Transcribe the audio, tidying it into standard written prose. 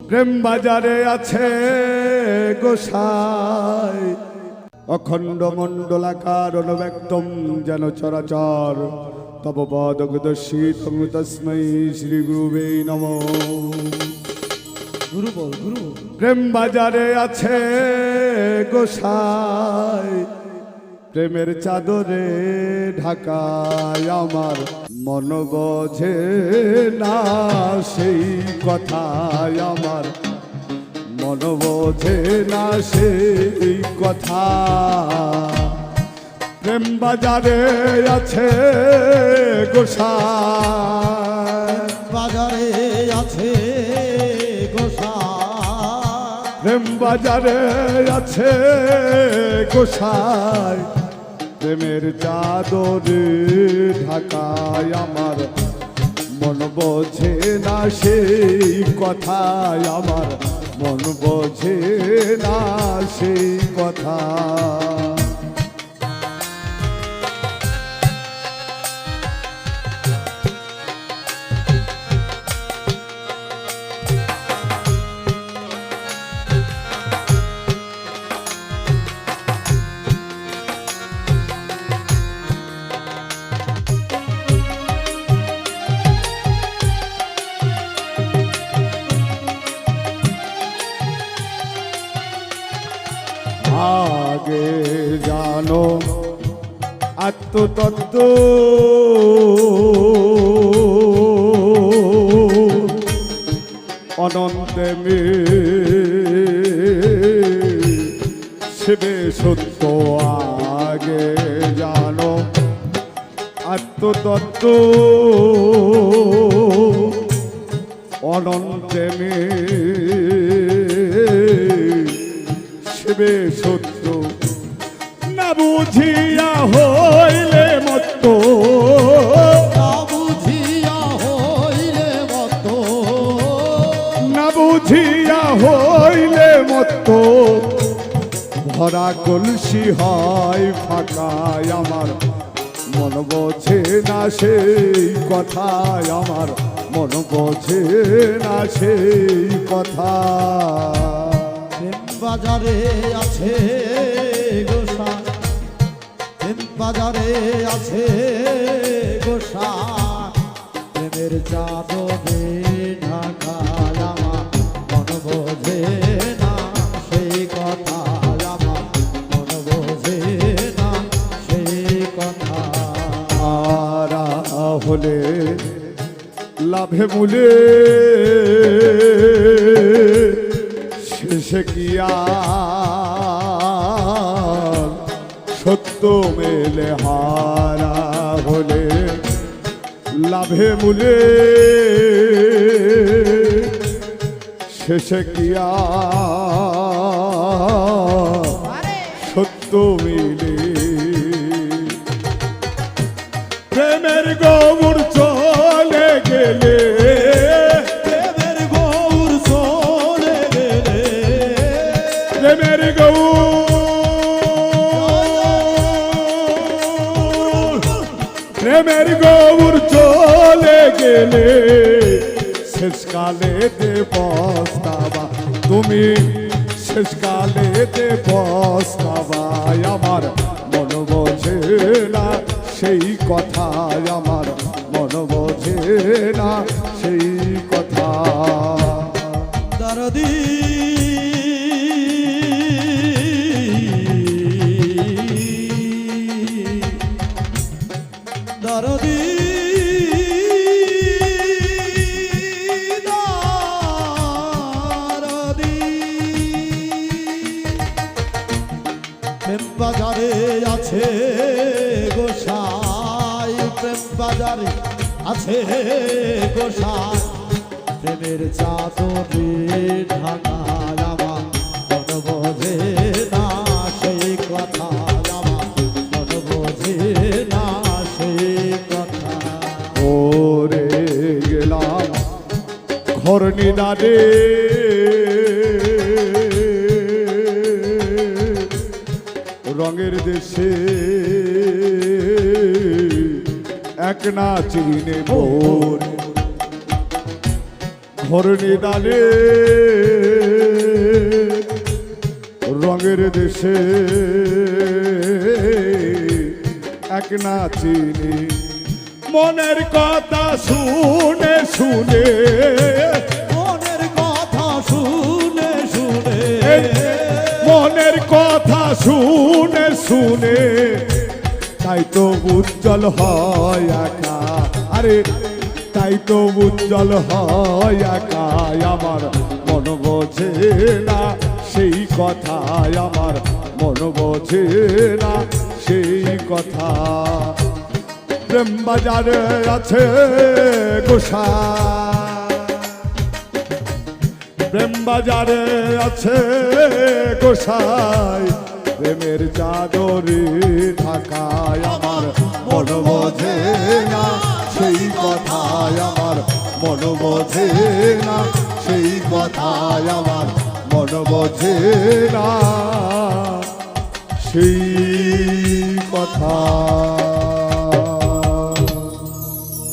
প্রেম বাজারে আছে গোসাই, অখণ্ড মণ্ডলাকার অনব্যক্তম যেন চরাচর, তব পদগদর্শিতং তস্मै শ্রী গুরুবে নমঃ। গুরু বল, গুরু। প্রেম বাজারে আছে গোসাই, প্রেমের চাদরে ঢাকায় আমার মন বোঝে না সেই কথায়, আমার মন বোঝে না সেই কথা। প্রেম বাজারে আছে গোসাই, বাজারে আছে গোসাই, প্রেম বাজারে আছে গোসাই, প্রেমের চাদরে ঢাকায় আমার মন বোঝে না সেই কথায়, আমার মন বোঝে না সেই কথা। আগে জানো আত্মতত্ত্ব, অনন্তে শিবে সত্য। আগে জানো আত্মতত্ত্ব, অনন্তে শিবে সত্য। না বুঝিয়া হইলে মত্ত, না বুঝিয়া হইলে মত, না বুঝিয়া হইলে মত্ত। ভরা কলসি হয় ফাঁকায়, আমার মন বোঝে না সেই কথায়, আমার মন বোঝে না সেই কথা। প্রেম বাজারে আছে গোসাই, প্রেম বাজারে আছে গোসাই, প্রেমের চাদরে ঢাকায় আমার মন বোঝে না সেই কথা, আমার মন বোঝে না সেই কথা। আরা হলে লাভে মূলে শেষে কি আর সত্য মেলে, হারা হলে লাভে মূলে শেষে কি আর সত্য মিলে। প্রেমের গৌর চলে গেলে, প্রেমের গৌর চলে গেলে, প্রেমের গৌর, প্রেমের গৌর চলে গেলে শেষকালেতে পস্তাবা তুমি, শেষকালেতে পস্তাবা। আমার মন বোঝে না সেই কথায়, আমার মন বোঝে না সেই কথা। দরদি দরদি দরদি, প্রেম বাজারে আছে গোসাই, প্রেম বাজারে আছে গোসাই, প্রেমের চাদরে ঢাকায় আমার মন বোঝে না সেই কথা, আমার মন বোঝে না সেই কথা। ওরে গেলাম ঘর নিদানে, রঙের দেশে এক না চিনে বোর, ঘর নিদানে দেশে এক না চিনি মনের কথা শুনে শুনে মনের কথা শুনে শুনে মনের কথা শুনে শুনে তাই তো উজ্জ্বল হয় একা আরে তাই তো উজ্জ্বল হয় একা আমার মন বোঝে না সেই কথায় আমার মন বোঝে না সেই কথা প্রেম বাজারে আছে গোসা প্রেম বাজারে আছে গোসাই প্রেমের চাদরে থাকায় আমার মন বোঝে না সেই কথায় আমার মন বোঝে না সেই কথায় আমার মন বোঝে না সেই কথা